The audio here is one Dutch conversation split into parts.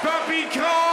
Papi Krant!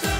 De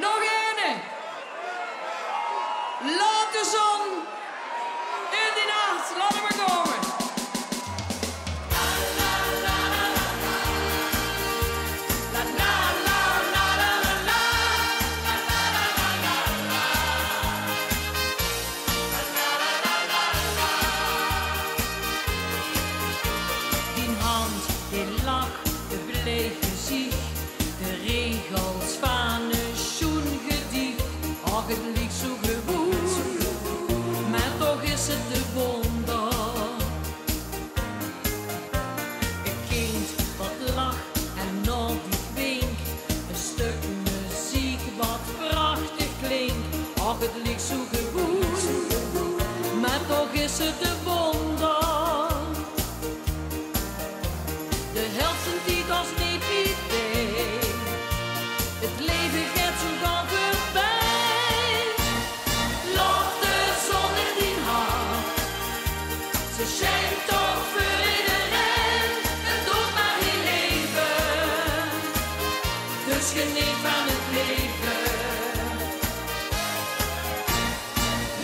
Nog ene. Laat de zon in die nacht. Laat hem maar komen. Die hand, die lach, de bleek gezicht, de regels van een schoengedicht. Ach, het ligt zo gewoon, maar toch is het de wonder. Een kind wat lacht en nodig winkt, een stuk muziek wat prachtig klinkt. Ach, het ligt zo gewoon, maar toch is het de wonder. De helft zijn niet als niet idee. Het leven gaat zo gauw voorbij. Laat de zon in die hart. Ze schijnt toch voor iedereen. Het doet maar heel leven. Dus geniet van het leven.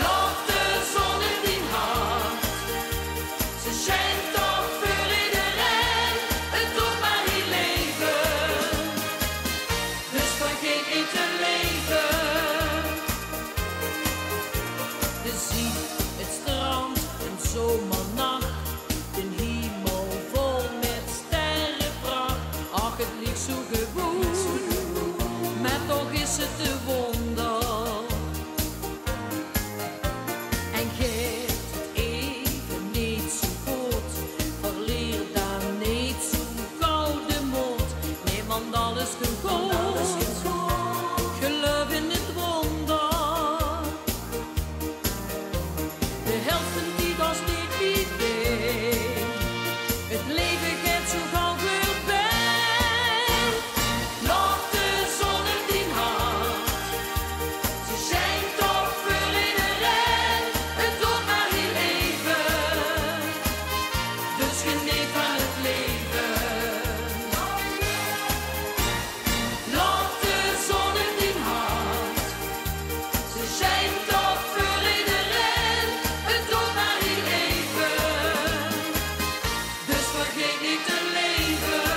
Laat de zon in die hart. Ze schijnt toch voor iedereen. Het doet maar heel leven. Dus vergeet niet te leven. De zee, het strand, een zomernacht. Een hemel vol met sterrenpracht. Ach, het ligt zo gewoon, maar toch is het de wonder. En geeft het even niet zo goed. Verleer dan niet zo gauw de moed. Nee, want alles kan goed. Geloof in het wonder. De helft van die was niet idee. Het leven gaat zo gauw voorbij. Laat de zon in die hart. Ze schijnt toch voor iedereen. Het doet maar heel even. Dus geniet van het leven. Laat de zon in die hart. Ze schijnt toch voor iedereen. Het doet maar heel even. Dus vergeet niet te leven.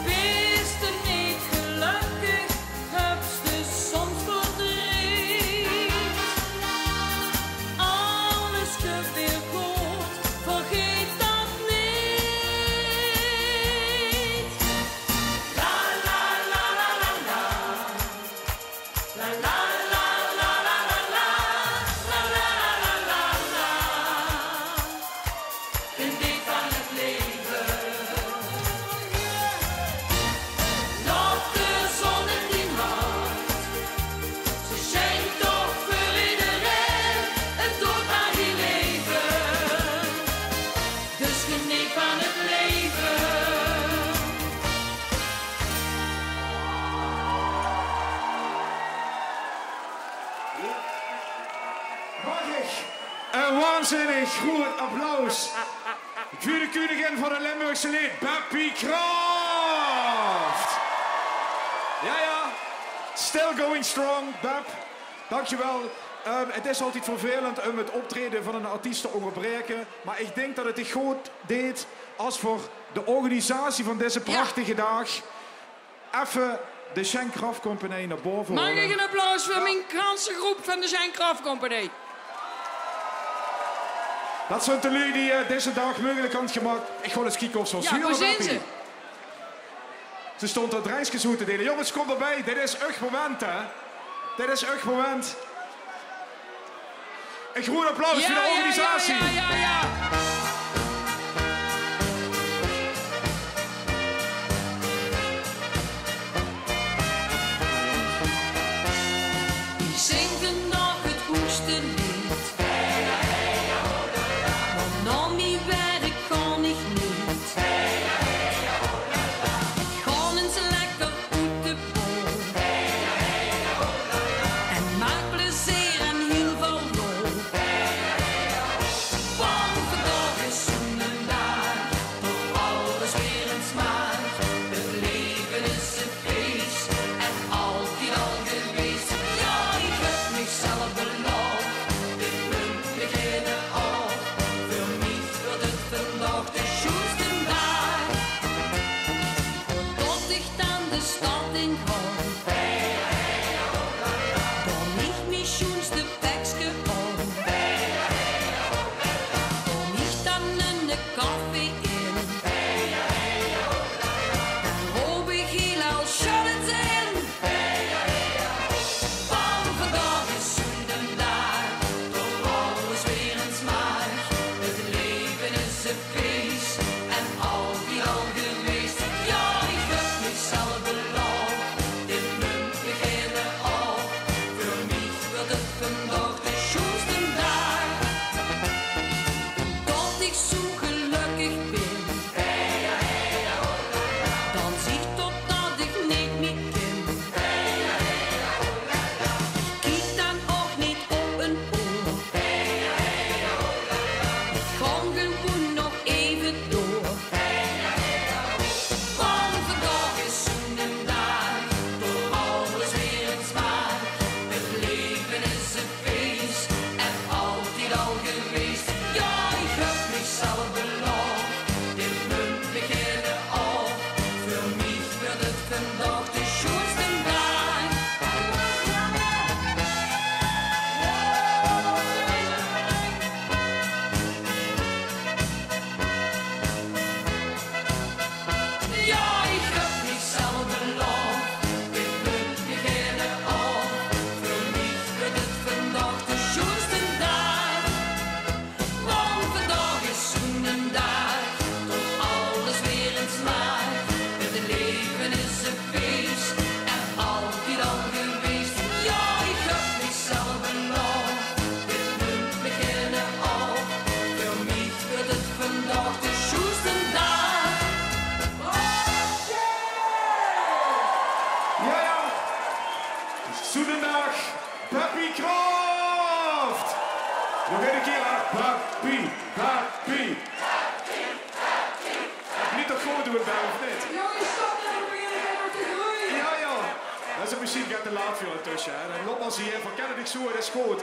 Wees er niet gelukkig, heb je soms verdriet. Alles komt weer goed, vergeet dat niet. La la la la la la. La la la la la la la. La la la la la la. Geniet van het leven. Laat de zon in die hart. Ze schijnt toch voor iedereen. Het doet maar heel leven. Dus geniet van het leven. Mag ik een waanzinnig goed applaus voor de koningin van het Limburgse lied, Beppie Kraft. Ja, ja. Still going strong, Bep. Dankjewel. Het is altijd vervelend om het optreden van een artiest te onderbreken. Maar ik denk dat het zich goed deed als voor de organisatie van deze prachtige dag even de Schenk Kraft Company naar boven Mag horen. ik een applaus voor mijn ganse groep van de Schenk Kraft Company? Dat zijn de lui die deze dag mogelijk aan het gemaakt. Ik ga eens kijken of ze ons Ja, hoe zijn ze? Ze stond dat reisjes te delen. Jongens, kom erbij. Dit is echt moment, hè. Dit is echt moment. Een groen applaus voor de organisatie. Ja. Die zingen nog het goedste lied. Want na mijn werk kan ik niet. Gaan eens lekker uit de boom. En maak plezier en heel veel lol. Want Ja, ik heb mezelf beloofd, dit moet beginnen al. Voor mij wordt het vandaag de schoonste dag. Want vandaag is zo'n dag, tot alles weer in smaak. Het leven is een feest en altijd al geweest. Ja, ik heb mezelf beloofd, dit moet beginnen al. Voor mij wordt het vandaag de schoonste dag. Ja, ja. Goedendag, Pappy Croft. Nog een keer, hè. Pappy. Niet toch gewoon doen, bij of niet? Jongens, stop nou, we beginnen verder te groeien. Ja. Dat is misschien gaat te laat voor tussen. Hè. Dan loopt als hier van kennen ik zo, dat is goed.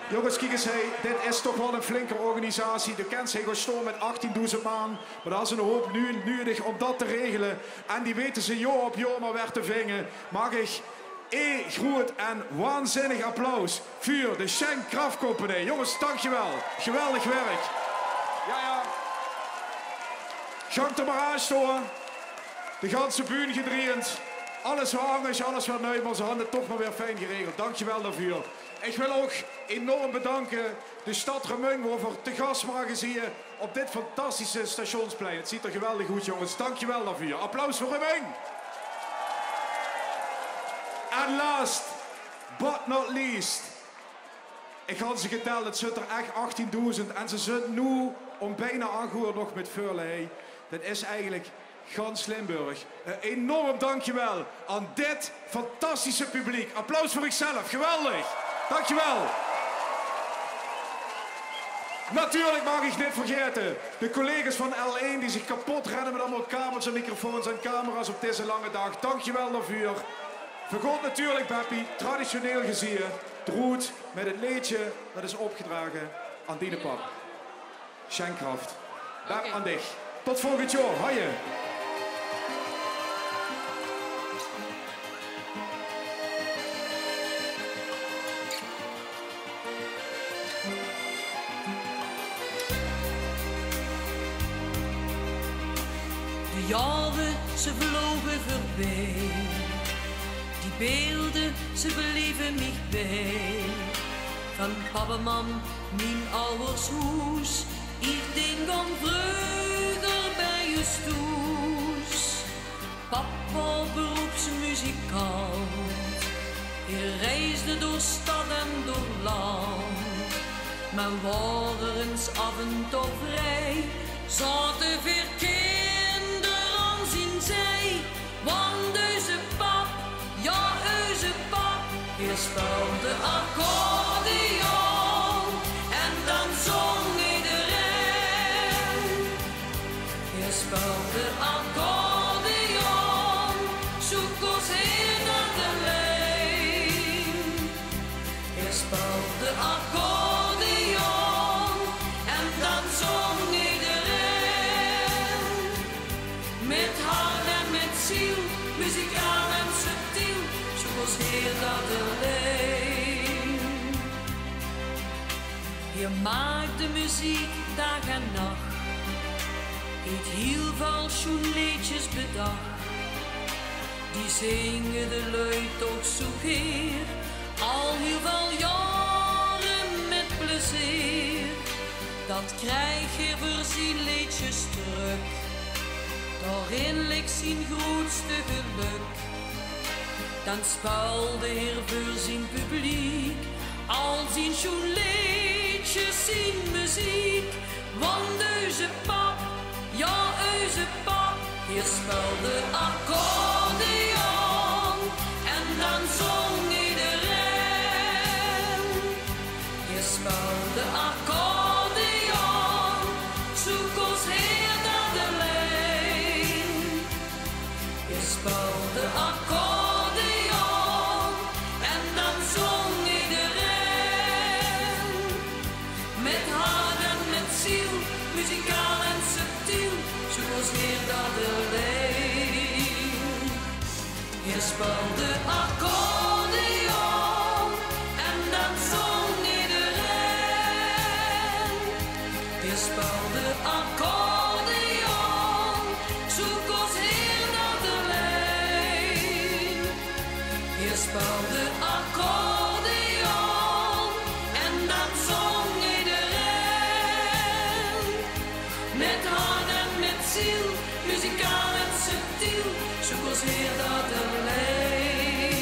Jongens, kijk eens, dit is toch wel een flinke organisatie. De kent zich gewoon met 18.000 man. Maar dat is een hoop nu nodig om dat te regelen. En die weten ze jaar op jaar maar weer te vingen. Mag ik groot en waanzinnig applaus voor de Schenk Kraft Company. Jongens, dankjewel. Geweldig werk. Ja. Gang er maar aan storen. De ganse buurt gedreend. Alles wat anders, alles wat neu, maar ze hadden het toch maar weer fijn geregeld. Dankjewel daarvoor. Ik wil ook enorm bedanken de stad Remungo voor te gast mogen zien op dit fantastische stationsplein. Het ziet er geweldig goed, jongens. Dankjewel daarvoor. Applaus voor Remung. En last but not least. Ik had ze geteld, het zit er echt 18.000 en ze zitten nu om bijna 8 uur nog met Veurlei. Dat is eigenlijk gans Limburg. Een enorm dankjewel aan dit fantastische publiek. Applaus voor ikzelf, geweldig. Dankjewel. Natuurlijk mag ik niet vergeten de collega's van L1 die zich kapot rennen met allemaal kabels en microfoons en camera's op deze lange dag. Dankjewel daarvoor. Vergoed natuurlijk, Beppie, traditioneel gezien, droet met het liedje dat is opgedragen aan Dienepap. Schenk Kraft. Bep aan dich. Tot volgend jaar. Hoi. De jaren, ze vlogen voorbij. Die beelden, ze bleven mich bij. Van papa, mam, mijn ouders huis. Ik denk aan vroeger bij je stoes. Papa, beroepsmuzikant. Hij reisde door stad en door land. Maar waren eens af en toe vrij. Zaten weer kinderen aan zijn zij. Want deze pap, ja, onze pap, hij speelde accordeon en dan zong iedereen. Hij speelde accordeon, zoek ons hier naar de lijn. Hij speelde accordeon en dan zong iedereen. Met hart en met ziel, muzikaal en subtiel, zoals heer dat alleen. Je maakt de muziek dag en nacht, het heel veel schoen liedjes bedacht. Die zingen de lui toch zo keer, al heel veel jaren met plezier. Dat krijg je voor zijn liedjes terug. Daarin ligt zijn grootste geluk. Dan speelde hij voor zijn publiek al zijn schoon liedjes, zijn muziek. Want onze pap, ja, onze pap, hij speelde accordeon en dan zong iedereen. Hij speelde accordeon, zoek ons heer naar de lijn. Hij speelde accordeon en dan zong iedereen. Met hart en met ziel, muzikaal en subtiel, zoals heer dat alleen. zozeer dat alleen.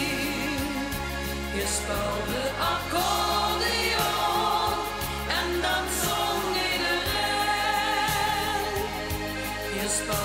Je speelde accordeon en dan zong iedereen. Je speelde